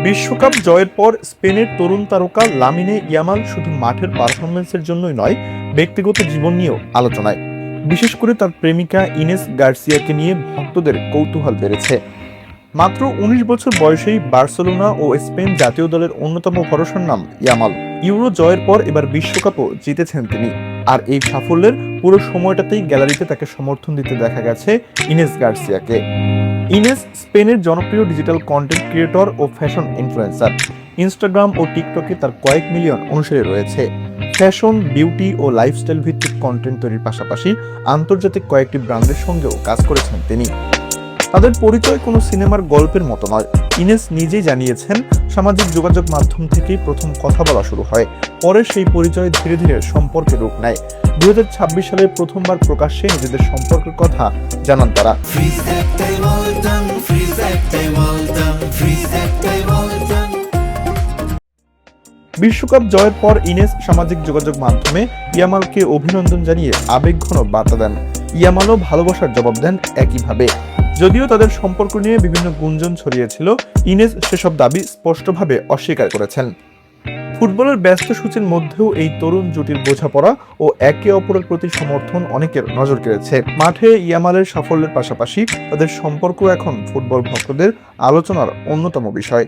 বিশ্বকাপ জয়ের পর স্পেনের তরুণ তারকা লামিনে ইয়ামাল শুধু মাঠের পারফরম্যান্সের জন্যই নয়, ব্যক্তিগত জীবন নিয়েও আলোচনায়। বিশেষ করে তার প্রেমিকা ইনেস গার্সিয়াকে নিয়ে ভক্তদের কৌতূহল বেড়েছে। মাত্র ১৯ বছর বয়সেই বার্সেলোনা ও স্পেন জাতীয় দলের অন্যতম ভরসার নাম ইয়ামাল। ইউরো জয়ের পর এবার বিশ্বকাপও জিতেছেন তিনি। আর এই সাফল্যের পুরো সময়টাতেই গ্যালারিতে তাকে সমর্থন দিতে দেখা গেছে ইনেস গার্সিয়াকে। ইনেস স্পেনের জনপ্রিয় ডিজিটাল কন্টেন্ট ক্রিয়েটর ও ফ্যাশন ইনফ্লুয়েন্সার। ইনস্টাগ্রাম ও টিকটকে তার কয়েক মিলিয়ন অনুসারী রয়েছে। ফ্যাশন, বিউটি ও লাইফস্টাইল ভিত্তিক কন্টেন্ট তৈরির পাশাপাশি আন্তর্জাতিক কয়েকটি ব্র্যান্ডের সঙ্গেও কাজ করেছেন তিনি। তাদের পরিচয় কোনো সিনেমার গল্পের মতো নয়। ইনেস নিজেই জানিয়েছেন, সামাজিক যোগাযোগ মাধ্যম থেকেই প্রথম কথা বলা শুরু হয়, পরে সেই পরিচয় ধীরে ধীরে সম্পর্কে রূপ নেয়। 2026 সালে প্রথমবার প্রকাশ্যে নিজেদের সম্পর্কের কথা জানান তারা। বিশ্বকাপ জয়ের পর ইনেস সামাজিক যোগাযোগ মাধ্যমে ইয়ামালকে অভিনন্দন জানিয়ে আবেগঘন বার্তা দেন। ইয়ামালও ভালোবাসার জবাব দেন একইভাবে। যদিও তাদের সম্পর্ক নিয়ে বিভিন্ন গুঞ্জন ছড়িয়েছিল, ইনেস সেসব দাবি স্পষ্টভাবে অস্বীকার করেছেন। ফুটবলের ব্যস্ত সূচির মধ্যেও এই তরুণ জুটির বোঝাপড়া ও একে অপরের প্রতি সমর্থন অনেকের নজর কেড়েছে। মাঠে ইয়ামালের সাফল্যের পাশাপাশি তাদের সম্পর্ক এখন ফুটবল ভক্তদের আলোচনার অন্যতম বিষয়।